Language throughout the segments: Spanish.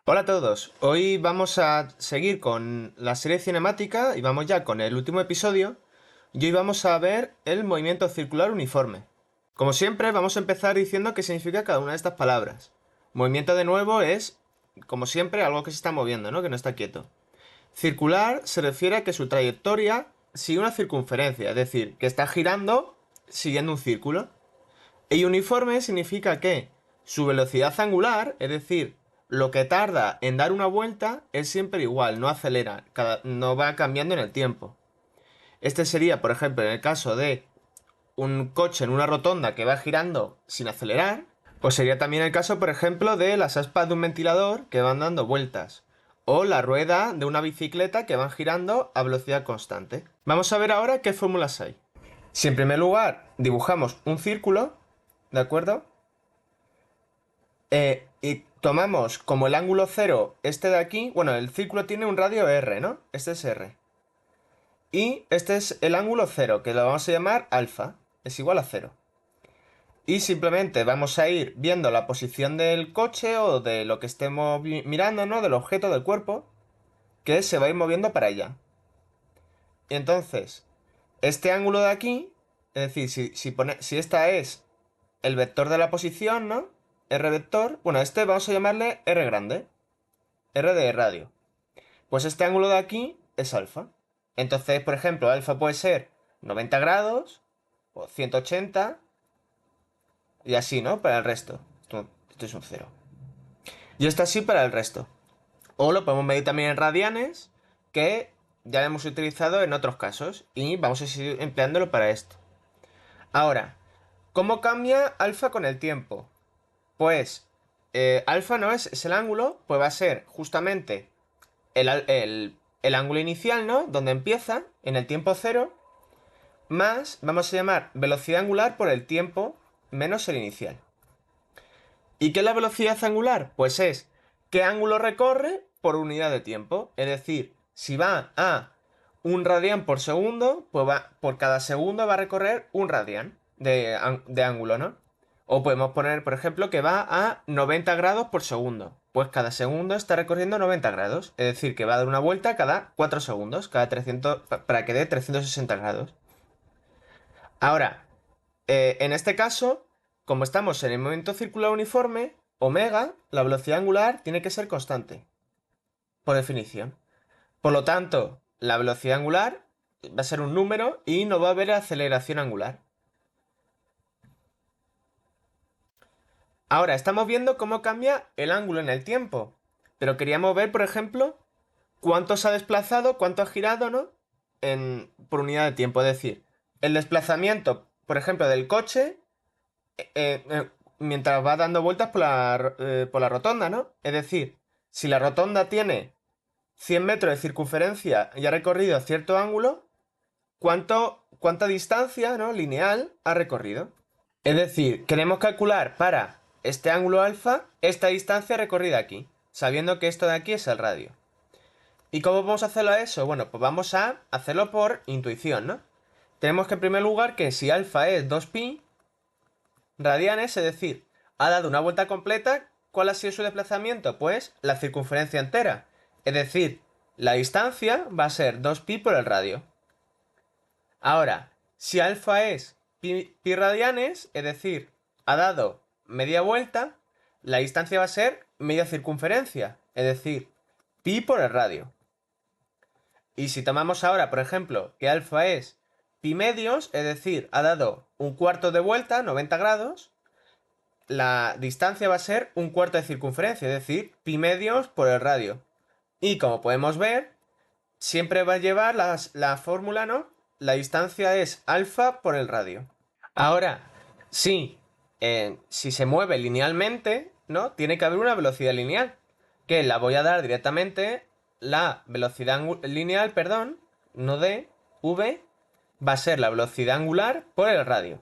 Hola a todos, hoy vamos a seguir con la serie cinemática y vamos ya con el último episodio y hoy vamos a ver el movimiento circular uniforme. Como siempre vamos a empezar diciendo qué significa cada una de estas palabras. Movimiento de nuevo es, como siempre, algo que se está moviendo, ¿no? Que no está quieto. Circular se refiere a que su trayectoria sigue una circunferencia, es decir, que está girando siguiendo un círculo. Y uniforme significa que su velocidad angular, es decir, lo que tarda en dar una vuelta, es siempre igual, no acelera, no va cambiando en el tiempo. Este sería, por ejemplo, en el caso de un coche en una rotonda que va girando sin acelerar, pues sería también el caso, por ejemplo, de las aspas de un ventilador que van dando vueltas, o la rueda de una bicicleta que van girando a velocidad constante. Vamos a ver ahora qué fórmulas hay. Si en primer lugar dibujamos un círculo, ¿de acuerdo? Y tomamos como el ángulo cero este de aquí. Bueno, el círculo tiene un radio R, ¿no? Este es R. Y este es el ángulo cero, que lo vamos a llamar alfa. Es igual a cero. Y simplemente vamos a ir viendo la posición del coche o de lo que estemos mirando, ¿no? Del objeto del cuerpo, que se va a ir moviendo para allá. Y entonces, este ángulo de aquí, es decir, si esta es el vector de la posición, ¿no? R vector, bueno, este vamos a llamarle R grande. R de radio. Pues este ángulo de aquí es alfa. Entonces, por ejemplo, alfa puede ser 90 grados o 180 y así, ¿no? Para el resto. Esto es un cero. Y esto así para el resto. O lo podemos medir también en radianes, que ya lo hemos utilizado en otros casos y vamos a seguir empleándolo para esto. Ahora, ¿cómo cambia alfa con el tiempo? Pues alfa no es el ángulo, pues va a ser justamente el ángulo inicial, ¿no? Donde empieza, en el tiempo cero, más, vamos a llamar velocidad angular por el tiempo menos el inicial. ¿Y qué es la velocidad angular? Pues es qué ángulo recorre por unidad de tiempo. Es decir, si va a un radián por segundo, pues por cada segundo va a recorrer un radián de ángulo, ¿no? O podemos poner, por ejemplo, que va a 90 grados por segundo. Pues cada segundo está recorriendo 90 grados. Es decir, que va a dar una vuelta cada 4 segundos, cada 300, para que dé 360 grados. Ahora, en este caso, como estamos en el movimiento circular uniforme, omega, la velocidad angular, tiene que ser constante, por definición. Por lo tanto, la velocidad angular va a ser un número y no va a haber aceleración angular. Ahora, estamos viendo cómo cambia el ángulo en el tiempo. Pero queríamos ver, por ejemplo, cuánto se ha desplazado, cuánto ha girado, ¿no? Por unidad de tiempo. Es decir, el desplazamiento, por ejemplo, del coche mientras va dando vueltas por la rotonda, ¿no? Es decir, si la rotonda tiene 100 metros de circunferencia y ha recorrido cierto ángulo, ¿cuánta distancia, ¿no? Lineal ha recorrido? Es decir, queremos calcular para este ángulo alfa esta distancia recorrida aquí, sabiendo que esto de aquí es el radio. ¿Y cómo vamos a hacerlo a eso? Bueno, pues vamos a hacerlo por intuición, ¿no? Tenemos que en primer lugar que si alfa es 2pi radianes, es decir, ha dado una vuelta completa, ¿cuál ha sido su desplazamiento? Pues la circunferencia entera. Es decir, la distancia va a ser 2pi por el radio. Ahora, si alfa es pi radianes, es decir, ha dado media vuelta, la distancia va a ser media circunferencia, es decir, pi por el radio. Y si tomamos ahora, por ejemplo, que alfa es pi medios, es decir, ha dado un cuarto de vuelta, 90 grados, la distancia va a ser un cuarto de circunferencia, es decir, pi medios por el radio. Y como podemos ver, siempre va a llevar la fórmula, ¿no? La distancia es alfa por el radio. Ahora, sí, si se mueve linealmente, ¿no? Tiene que haber una velocidad lineal, que la voy a dar directamente, la velocidad lineal, perdón, no d, v, va a ser la velocidad angular por el radio.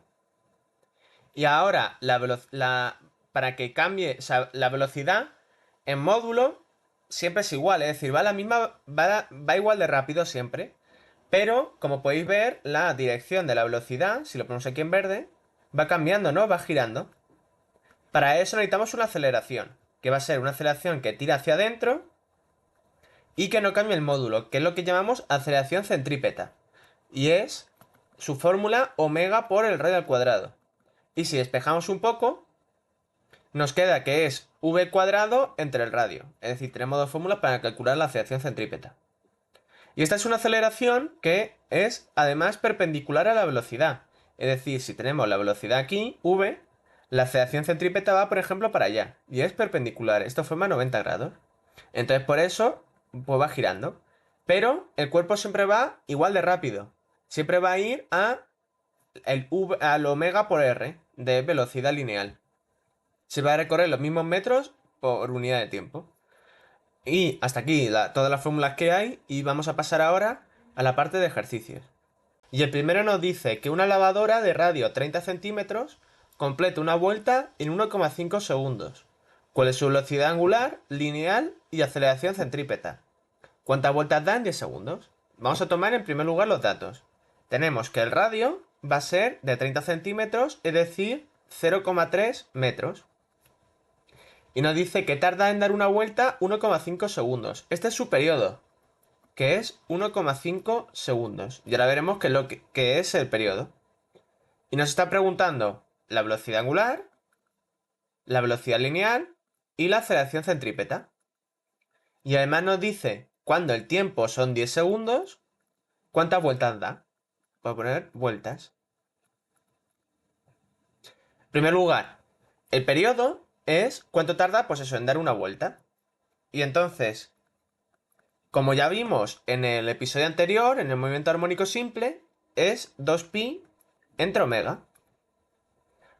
Y ahora, para que cambie, o sea, la velocidad en módulo siempre es igual, es decir, va la misma, va igual de rápido siempre. Pero, como podéis ver, la dirección de la velocidad, si lo ponemos aquí en verde, va cambiando, ¿no? Va girando. Para eso necesitamos una aceleración. que va a ser una aceleración que tira hacia adentro y que no cambia el módulo, que es lo que llamamos aceleración centrípeta. Y es su fórmula omega por el radio al cuadrado. Y si despejamos un poco, nos queda que es v cuadrado entre el radio. Es decir, tenemos dos fórmulas para calcular la aceleración centrípeta. Y esta es una aceleración que es además perpendicular a la velocidad. Es decir, si tenemos la velocidad aquí, v, la aceleración centrípeta va, por ejemplo, para allá. Y es perpendicular. Esto forma 90 grados. Entonces, por eso, pues va girando. Pero el cuerpo siempre va igual de rápido. Siempre va a ir al omega por r de velocidad lineal. Se va a recorrer los mismos metros por unidad de tiempo. Y hasta aquí todas las fórmulas que hay y vamos a pasar ahora a la parte de ejercicios. Y el primero nos dice que una lavadora de radio 30 centímetros completa una vuelta en 1,5 segundos. ¿Cuál es su velocidad angular, lineal y aceleración centrípeta? ¿Cuántas vueltas da en 10 segundos? Vamos a tomar en primer lugar los datos. Tenemos que el radio va a ser de 30 centímetros, es decir, 0,3 metros. Y nos dice que tarda en dar una vuelta 1,5 segundos. Este es su periodo, que es 1,5 segundos. Y ahora veremos qué es el periodo. Y nos está preguntando la velocidad angular, la velocidad lineal y la aceleración centrípeta. Y además nos dice, cuando el tiempo son 10 segundos, ¿cuántas vueltas da? Voy a poner vueltas. En primer lugar, el periodo es cuánto tarda, pues eso, en dar una vuelta. Y entonces, como ya vimos en el episodio anterior, en el movimiento armónico simple, es 2pi entre omega.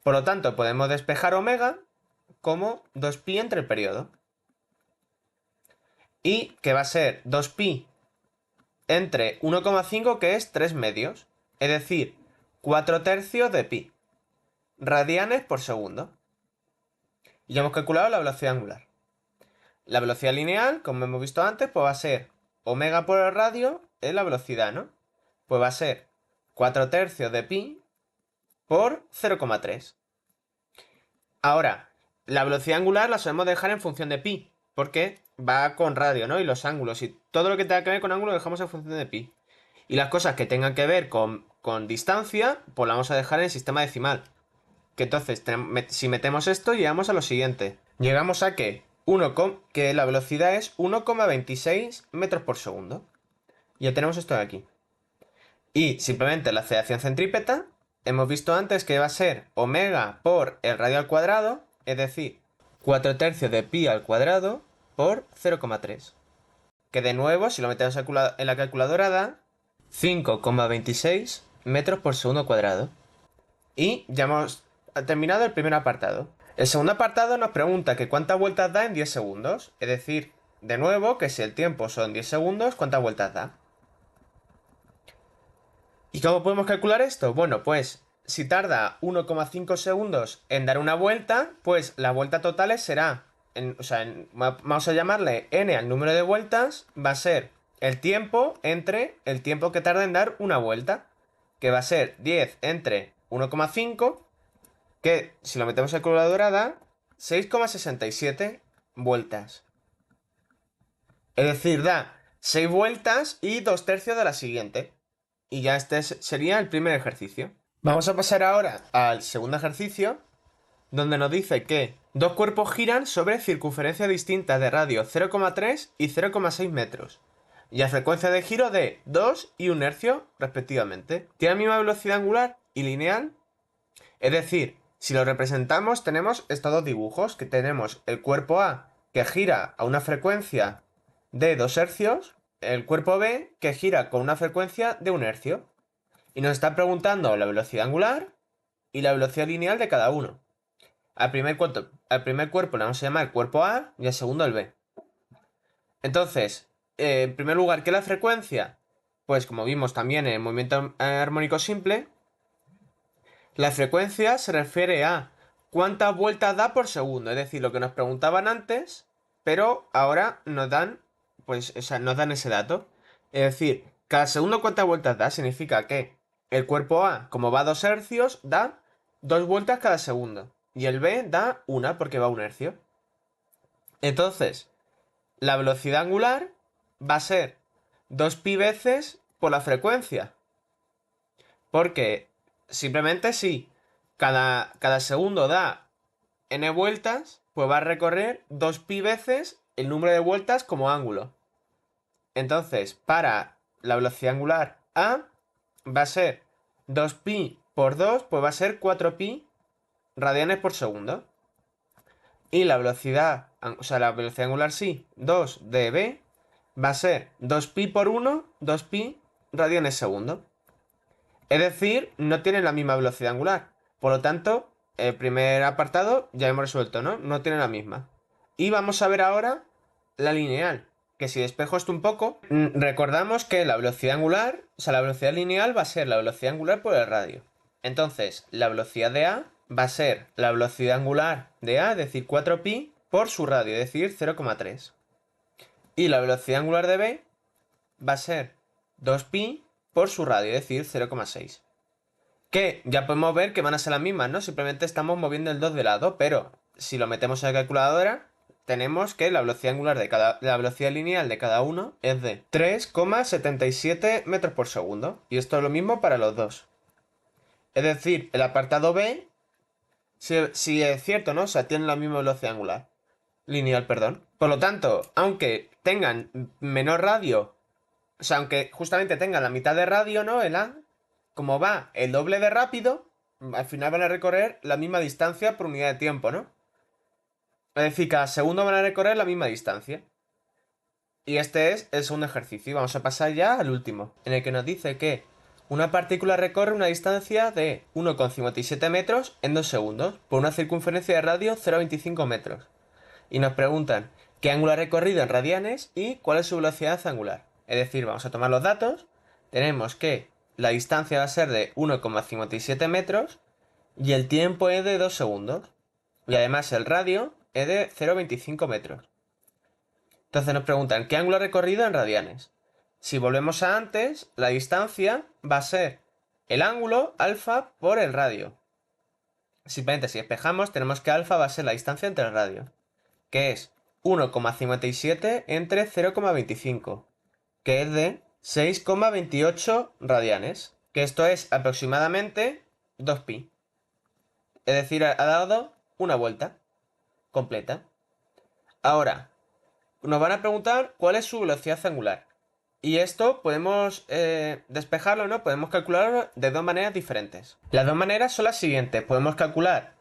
Por lo tanto, podemos despejar omega como 2pi entre el periodo. Y que va a ser 2pi entre 1,5, que es 3 medios. Es decir, 4 tercios de pi. Radianes por segundo. Y ya hemos calculado la velocidad angular. La velocidad lineal, como hemos visto antes, pues va a ser omega por el radio, es la velocidad, ¿no? Pues va a ser 4 tercios de pi por 0,3. Ahora, la velocidad angular la solemos dejar en función de pi, porque va con radio, ¿no? Y los ángulos, y todo lo que tenga que ver con ángulo lo dejamos en función de pi. Y las cosas que tengan que ver con distancia, pues la vamos a dejar en el sistema decimal. Que entonces, si metemos esto, llegamos a lo siguiente. Llegamos a que la velocidad es 1,26 metros por segundo. Ya tenemos esto de aquí. Y simplemente la aceleración centrípeta, hemos visto antes que va a ser omega por el radio al cuadrado, es decir, 4 tercios de pi al cuadrado por 0,3. Que de nuevo, si lo metemos en la calculadora, da 5,26 metros por segundo cuadrado. Y ya hemos terminado el primer apartado. El segundo apartado nos pregunta que cuántas vueltas da en 10 segundos. Es decir, de nuevo, que si el tiempo son 10 segundos, ¿cuántas vueltas da? ¿Y cómo podemos calcular esto? Bueno, pues si tarda 1,5 segundos en dar una vuelta, pues las vueltas totales será, vamos a llamarle n al número de vueltas, va a ser el tiempo entre el tiempo que tarda en dar una vuelta, que va a ser 10 entre 1,5, que si lo metemos en calculadora da 6,67 vueltas. Es decir, da 6 vueltas y 2 tercios de la siguiente. Y ya este sería el primer ejercicio. Vamos a pasar ahora al segundo ejercicio, donde nos dice que dos cuerpos giran sobre circunferencias distintas de radio 0,3 y 0,6 metros, y a frecuencia de giro de 2 y 1 hercio, respectivamente. Tiene la misma velocidad angular y lineal. Es decir, si lo representamos, tenemos estos dos dibujos, que tenemos el cuerpo A, que gira a una frecuencia de 2 hercios, el cuerpo B, que gira con una frecuencia de 1 hercio. Y nos está preguntando la velocidad angular y la velocidad lineal de cada uno. Al primer cuerpo le vamos a llamar cuerpo A y al segundo el B. Entonces, en primer lugar, ¿qué es la frecuencia? Pues como vimos también en el movimiento armónico simple, la frecuencia se refiere a cuántas vueltas da por segundo. Es decir, lo que nos preguntaban antes, pero ahora nos dan, nos dan ese dato. Es decir, cada segundo cuántas vueltas da significa que el cuerpo A, como va a 2 hercios, da 2 vueltas cada segundo. Y el B da una porque va a 1 hercio. Entonces, la velocidad angular va a ser 2pi veces por la frecuencia. Porque simplemente si cada segundo da n vueltas, pues va a recorrer 2pi veces el número de vueltas como ángulo. Entonces, para la velocidad angular A va a ser 2pi por 2, pues va a ser 4pi radianes por segundo. Y la velocidad, o sea, la velocidad angular sí, 2 de B va a ser 2pi por 1, 2pi radianes segundo. Es decir, no tienen la misma velocidad angular. Por lo tanto, el primer apartado ya hemos resuelto, ¿no? No tienen la misma. Y vamos a ver ahora la lineal. Que si despejo esto un poco, recordamos que la velocidad angular, o sea, la velocidad lineal va a ser la velocidad angular por el radio. Entonces, la velocidad de A va a ser la velocidad angular de A, es decir, 4pi, por su radio, es decir, 0,3. Y la velocidad angular de B va a ser 2pi por su radio, es decir, 0,6. Que ya podemos ver que van a ser las mismas, ¿no? Simplemente estamos moviendo el 2 de lado, pero si lo metemos en la calculadora, tenemos que la velocidad angular la velocidad lineal de cada uno es de 3,77 metros por segundo. Y esto es lo mismo para los dos. Es decir, el apartado B, si es cierto, ¿no? O sea, tienen la misma velocidad angular. Lineal, perdón. Por lo tanto, aunque tengan menor radio, o sea, aunque justamente tengan la mitad de radio, ¿no? El A, como va el doble de rápido, al final van a recorrer la misma distancia por unidad de tiempo, ¿no? Es decir, cada segundo van a recorrer la misma distancia. Y este es el segundo ejercicio. Y vamos a pasar ya al último, en el que nos dice que una partícula recorre una distancia de 1,57 metros en 2 segundos por una circunferencia de radio 0,25 metros. Y nos preguntan qué ángulo ha recorrido en radianes y cuál es su velocidad angular. Es decir, vamos a tomar los datos. Tenemos que la distancia va a ser de 1,57 metros y el tiempo es de 2 segundos. Y además el radio es de 0,25 metros. Entonces nos preguntan qué ángulo ha recorrido en radianes. Si volvemos a antes, la distancia va a ser el ángulo alfa por el radio. Simplemente si despejamos, tenemos que alfa va a ser la distancia entre el radio, que es 1,57 entre 0,25, que es de 6,28 radianes, que esto es aproximadamente 2pi. Es decir, ha dado una vuelta completa. Ahora, nos van a preguntar cuál es su velocidad angular. Y esto podemos despejarlo, ¿no? Podemos calcularlo de dos maneras diferentes. Las dos maneras son las siguientes. Podemos calcular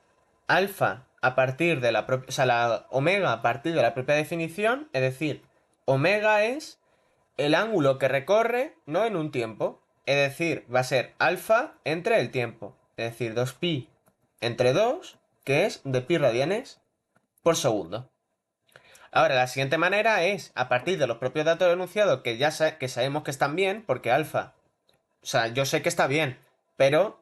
alfa a partir de la omega a partir de la propia definición. Es decir, omega es el ángulo que recorre, ¿no? En un tiempo. Es decir, va a ser alfa entre el tiempo. Es decir, 2pi entre 2, que es de pi radianes por segundo. Ahora, la siguiente manera es, a partir de los propios datos del enunciado, que ya que sabemos que están bien, porque alfa, o sea, yo sé que está bien, pero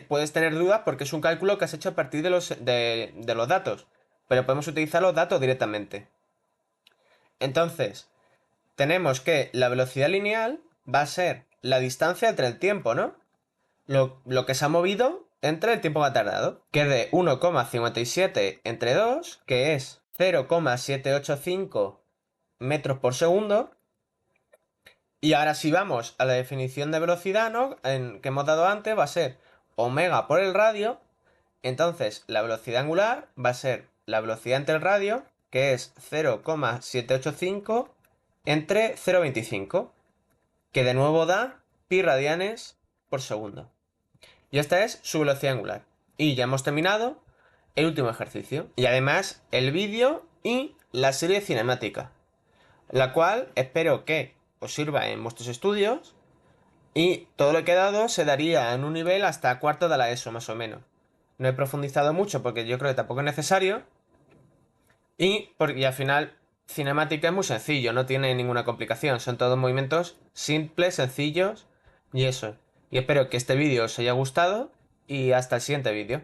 puedes tener dudas porque es un cálculo que has hecho a partir de los datos, pero podemos utilizar los datos directamente. Entonces, tenemos que la velocidad lineal va a ser la distancia entre el tiempo, ¿no? Lo que se ha movido entre el tiempo que ha tardado, que es de 1,57 entre 2, que es 0,785 metros por segundo. Y ahora si vamos a la definición de velocidad, ¿no? Que hemos dado antes, va a ser omega por el radio. Entonces la velocidad angular va a ser la velocidad entre el radio, que es 0,785 entre 0,25, que de nuevo da pi radianes por segundo. Y esta es su velocidad angular. Y ya hemos terminado el último ejercicio. Y además el vídeo y la serie cinemática, la cual espero que os sirva en vuestros estudios. Y todo lo que he dado se daría en un nivel hasta cuarto de la ESO, más o menos. No he profundizado mucho porque yo creo que tampoco es necesario. Y al final, cinemática es muy sencillo, no tiene ninguna complicación. Son todos movimientos simples, sencillos y eso. Y espero que este vídeo os haya gustado y hasta el siguiente vídeo.